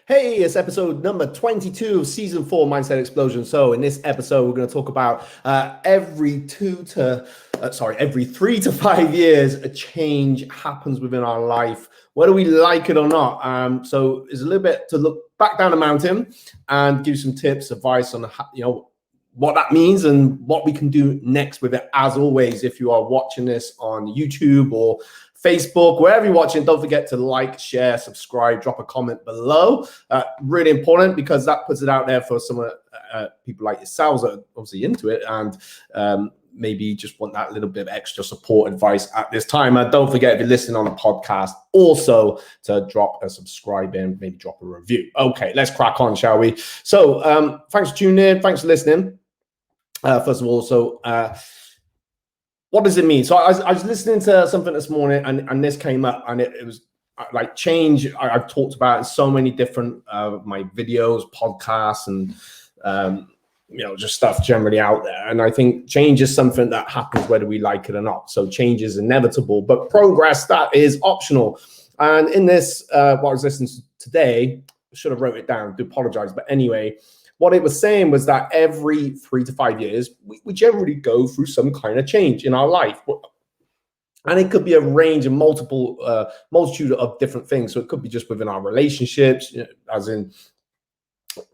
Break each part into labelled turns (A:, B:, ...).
A: Hey, it's episode number 22 of season 4 Mindset Explosion. So in this episode, we're going to talk about every 3 to 5 years, a change happens within our life, whether we like it or not. So it's a little bit to look back down the mountain and give you some tips, advice on what that means and what we can do next with it. As always, if you are watching this on YouTube or Facebook, wherever you're watching, don't forget to like, share, subscribe, drop a comment below. Really important because that puts it out there for some people like yourselves that are obviously into it and maybe just want that little bit of extra support advice at this time. And don't forget, if you're listening on a podcast, also to drop a subscribe and maybe drop a review. Okay, let's crack on, shall we? So thanks for tuning in. Thanks for listening. First of all, what does it mean? So I was listening to something this morning and this came up and it was like change. I've talked about in so many different my videos, podcasts, and just stuff generally out there. And I think change is something that happens whether we like it or not. So change is inevitable, but progress, that is optional. And in this, what I was listening to today, I should have wrote it down, do apologize. But anyway, what it was saying was that every 3 to 5 years, we generally go through some kind of change in our life. And it could be a range of multitude of different things. So it could be just within our relationships, as in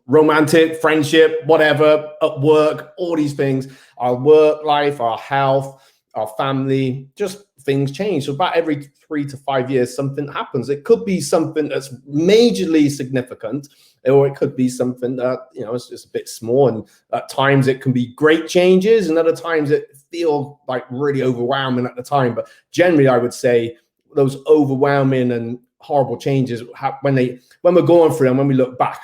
A: romantic, friendship, whatever, at work, all these things, our work life, our health, our family, just things change. So about every 3 to 5 years, something happens. It could be something that's majorly significant, or it could be something that, it's just a bit small. And at times it can be great changes, and other times it feels like really overwhelming at the time. But generally, I would say those overwhelming and horrible changes, when we're going through them, when we look back,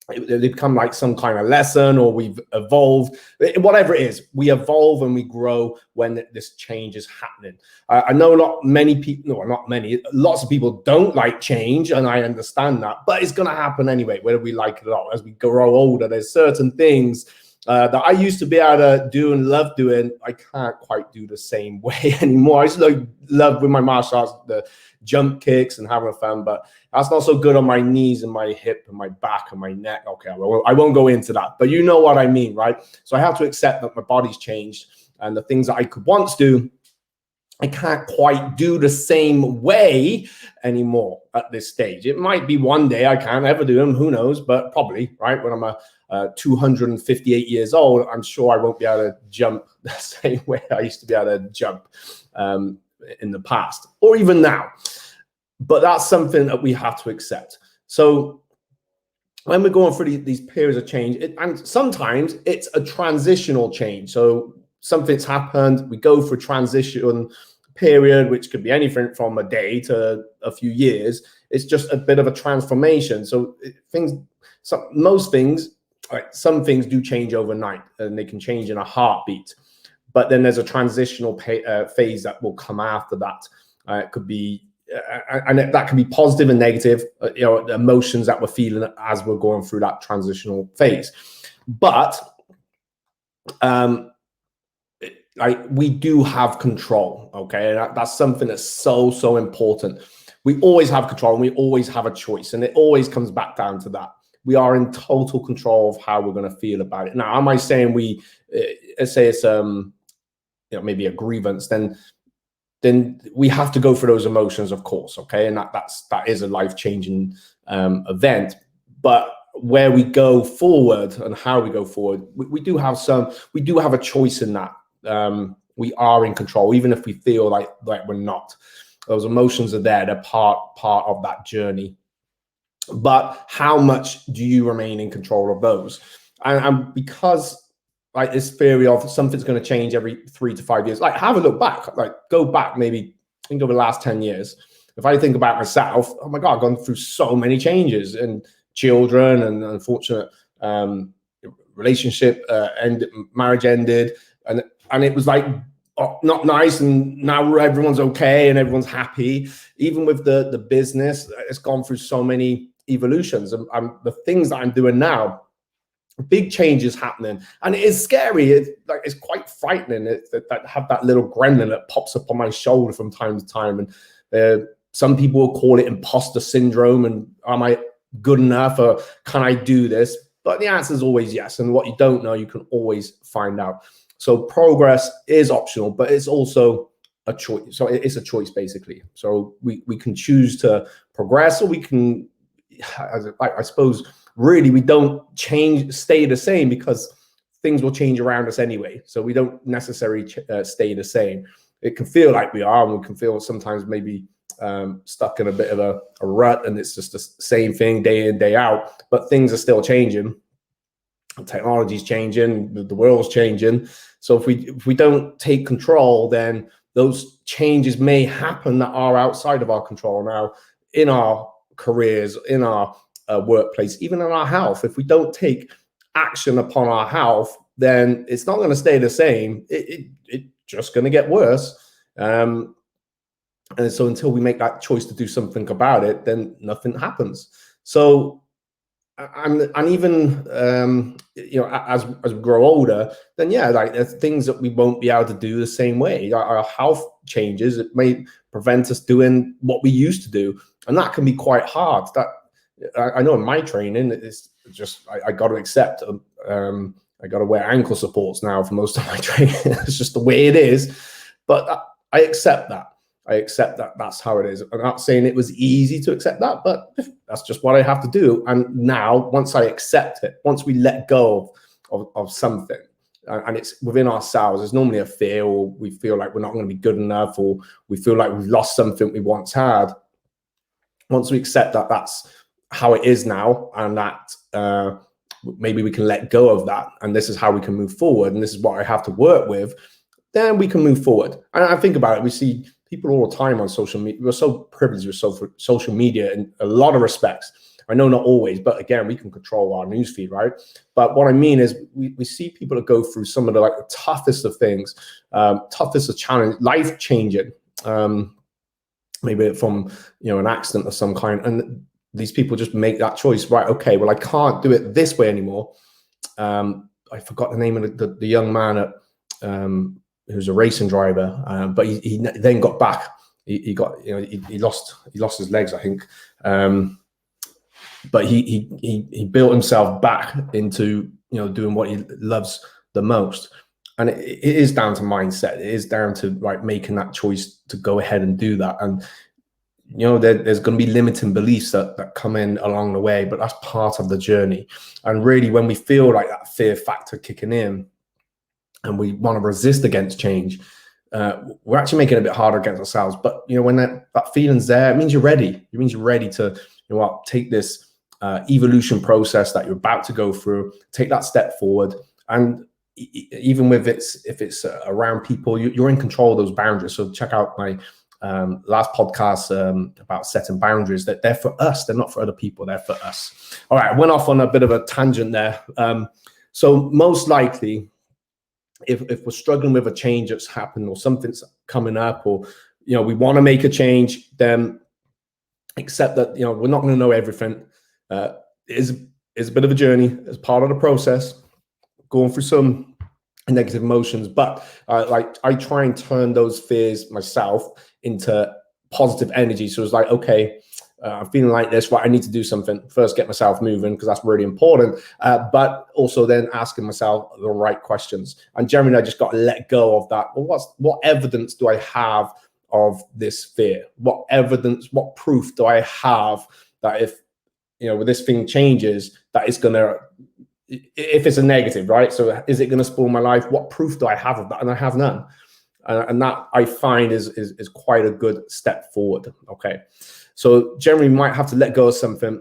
A: they become like some kind of lesson, or we've evolved. Whatever it is, we evolve and we grow when this change is happening. I know lots of people don't like change, and I understand that, but it's going to happen anyway, whether we like it or not. As we grow older, there's certain things that I used to be able to do and love doing, I can't quite do the same way anymore. I used to love with my martial arts, the jump kicks and having fun, but that's not so good on my knees and my hip and my back and my neck. Okay, I won't go into that, but you know what I mean, right? So I have to accept that my body's changed, and the things that I could once do, I can't quite do the same way anymore at this stage. It might be one day I can ever do them, who knows, but probably, right, when I'm 258 years old, I'm sure I won't be able to jump the same way I used to be able to jump in the past, or even now. But that's something that we have to accept. So when we're going through these periods of change, and sometimes it's a transitional change. So something's happened, we go through a transition period, which could be anything from a day to a few years. It's just a bit of a transformation. So some things do change overnight, and they can change in a heartbeat. But then there's a transitional phase that will come after that. It could be, and that can be positive and negative, the emotions that we're feeling as we're going through that transitional phase. But we do have control, okay? And that's something that's so, so important. We always have control, and we always have a choice, and it always comes back down to that. We are in total control of how we're going to feel about it. Now, am I saying let's say it's maybe a grievance, then we have to go through those emotions, of course, okay? And that is a life-changing event. But where we go forward and how we go forward, we do have a choice in that. We are in control, even if we feel like we're not. Those emotions are there; they're part of that journey. But how much do you remain in control of those? And because this theory of something's going to change every 3 to 5 years, have a look back, go back, maybe think over the last 10 years. If I think about myself, oh my God, I've gone through so many changes, and children, and unfortunate relationship marriage ended, and it was not nice, and now everyone's okay and everyone's happy. Even with the business, it's gone through so many evolutions, and the things that I'm doing now, big changes happening, and it is scary. It's quite frightening. That have that little gremlin that pops up on my shoulder from time to time, and some people will call it imposter syndrome. And am I good enough, or can I do this? But the answer is always yes. And what you don't know, you can always find out. So progress is optional, but it's also a choice. So it's a choice, basically. So we can choose to progress, or we can, I suppose, really, we don't stay the same, because things will change around us anyway. So we don't necessarily stay the same. It can feel like we are, and we can feel sometimes maybe stuck in a bit of a rut, and it's just the same thing day in, day out. But things are still changing. Technology's changing, the world's changing. So if we don't take control, then those changes may happen that are outside of our control. Now, in our careers, in our workplace, even in our health, if we don't take action upon our health, then it's not going to stay the same. It's just going to get worse. And so until we make that choice to do something about it, then nothing happens. So and even as we grow older, then yeah, like there's things that we won't be able to do the same way. Our health changes. It may prevent us doing what we used to do, and that can be quite hard. That I know in my training, it's just I got to accept. I got to wear ankle supports now for most of my training. It's just the way it is. But I accept that. I accept that that's how it is. I'm not saying it was easy to accept that, but that's just what I have to do. And now, once I accept it, once we let go of something, and it's within ourselves, there's normally a fear, or we feel like we're not going to be good enough, or we feel like we've lost something we once had. Once we accept that that's how it is now, and that maybe we can let go of that, and this is how we can move forward, and this is what I have to work with, then we can move forward. And I think about it, we see people all the time on social media. We're so privileged with social media in a lot of respects. I know not always, but again, we can control our newsfeed, right? But what I mean is we see people that go through some of the toughest of things, toughest of challenge, life-changing, maybe from an accident of some kind, and these people just make that choice, right? Okay, well, I can't do it this way anymore. I forgot the name of the young man at who's a racing driver, but he then got back. He lost his legs, I think, but he built himself back into doing what he loves the most. And it is down to mindset. It is down to making that choice to go ahead and do that. And there's going to be limiting beliefs that come in along the way, but that's part of the journey. And really, when we feel like that fear factor kicking in, and we want to resist against change, we're actually making it a bit harder against ourselves. But when that feeling's there, it means you're ready. It means you're ready to take this evolution process that you're about to go through, take that step forward. And even with if it's around people, you're in control of those boundaries. So check out my last podcast about setting boundaries. That they're for us. They're not for other people. They're for us. All right, I went off on a bit of a tangent there. So most likely, if we're struggling with a change that's happened, or something's coming up, or we want to make a change, then accept that we're not going to know everything. It is a bit of a journey as part of the process, going through some negative emotions, but I try and turn those fears myself into positive energy. So it's okay, I'm feeling like this, right? I need to do something. First, get myself moving, because that's really important. But also then asking myself the right questions. And generally, I just got to let go of that. Well, what evidence do I have of this fear? What evidence, what proof do I have that if when this thing changes, that it's gonna, if it's a negative, right? So is it gonna spoil my life? What proof do I have of that? And I have none. And that I find is quite a good step forward. Okay. So generally, we might have to let go of something,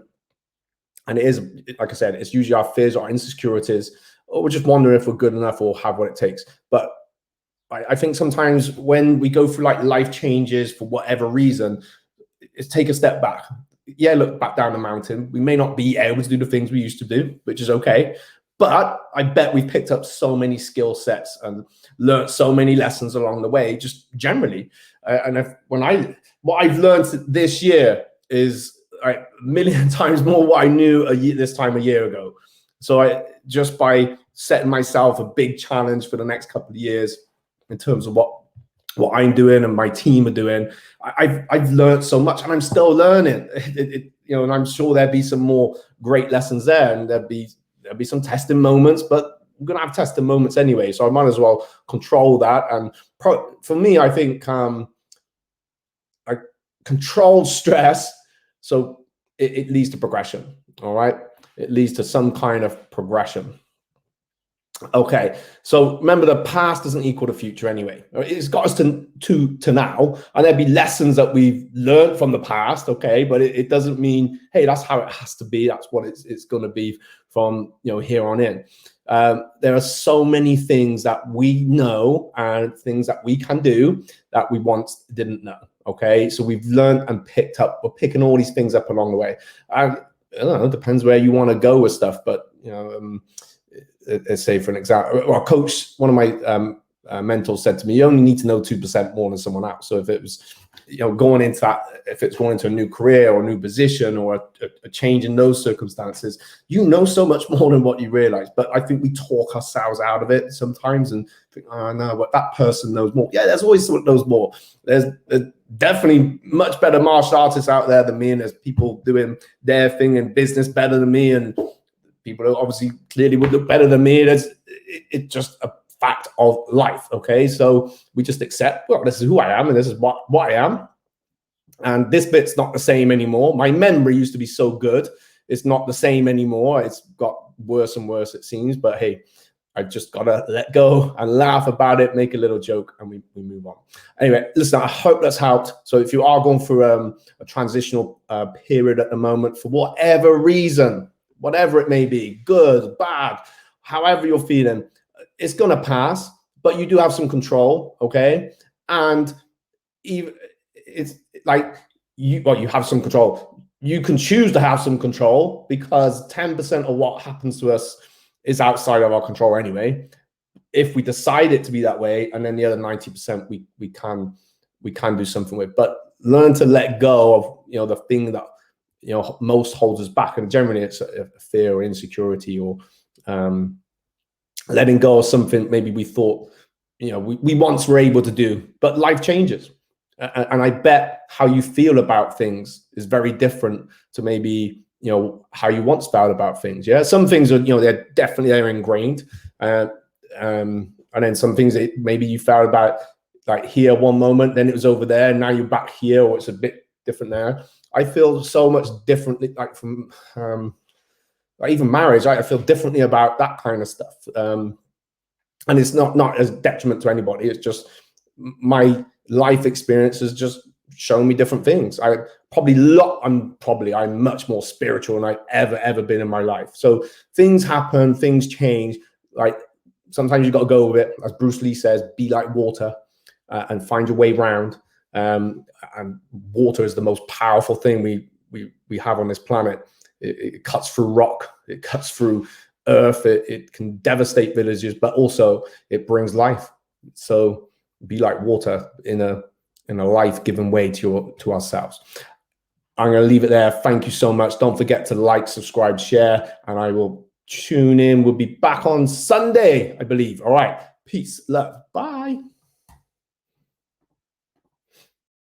A: and it is, like I said, it's usually our fears or insecurities, or we're just wondering if we're good enough or have what it takes. But I think sometimes when we go through life changes for whatever reason, it's take a step back. Yeah, look back down the mountain. We may not be able to do the things we used to do, which is okay. But I bet we've picked up so many skill sets and learned so many lessons along the way, just generally. What I've learned this year is a million times more what I knew this time a year ago. So just by setting myself a big challenge for the next couple of years in terms of what I'm doing and my team are doing, I've learned so much, and I'm still learning. and I'm sure there'd be some more great lessons there, and there'd be some testing moments, but we're gonna have testing moments anyway. So I might as well control that. And for me, I think I control stress, so it leads to progression. All right, it leads to some kind of progression. Okay, so remember, the past doesn't equal the future anyway. It's got us to now, and there'll be lessons that we've learned from the past. Okay, but it doesn't mean, hey, that's how it has to be. That's what it's going to be from here on in. There are so many things that we know and things that we can do that we once didn't know. Okay, so we've learned and picked up. We're picking all these things up along the way. And I don't know, it depends where you want to go with stuff, but let's say, for an example, our coach, one of my mentors, said to me, you only need to know 2% more than someone else. So if it was going into that, if it's going into a new career or a new position or a change in those circumstances, you know so much more than what you realize. But I think we talk ourselves out of it sometimes and think, oh no, but that person knows more. Yeah, there's always someone that knows more. There's definitely much better martial artists out there than me, and there's people doing their thing in business better than me, and people who obviously clearly would look better than me. It's just a fact of life. Okay, so we just accept, well, this is who I am, and this is what I am, and this bit's not the same anymore. My memory used to be so good, it's not the same anymore. It's got worse and worse, it seems. But hey, I just gotta let go and laugh about it, make a little joke, and we move on. Anyway, listen, I hope that's helped. So if you are going through a transitional period at the moment, for whatever reason, whatever it may be, good, bad, however you're feeling, it's gonna pass, but you do have some control, okay? And even it's like you have some control. You can choose to have some control, because 10% of what happens to us is outside of our control anyway. If we decide it to be that way, and then the other 90% we can do something with. But learn to let go of the thing that most holds us back, and generally it's a fear or insecurity, or letting go of something maybe we thought we once were able to do. But life changes, and I bet how you feel about things is very different to maybe how you once felt about things. Yeah, some things are they're definitely ingrained, and then some things that maybe you felt about like here one moment, then it was over there, and now you're back here, or it's a bit different there. I feel so much differently, like from like even marriage. I feel differently about that kind of stuff, and it's not as detriment to anybody. It's just my life experience has just shown me different things. I'm much more spiritual than I've ever been in my life. So things happen, things change. Like sometimes you got to go with it, as Bruce Lee says, be like water, and find your way around. And water is the most powerful thing we have on this planet. It cuts through rock, it cuts through earth, it can devastate villages, but also it brings life. So be like water in a life-giving way to ourselves. I'm going to leave it there. Thank you so much. Don't forget to like, subscribe, share, and I will tune in. We'll be back on Sunday, I believe. All right. Peace, love. Bye.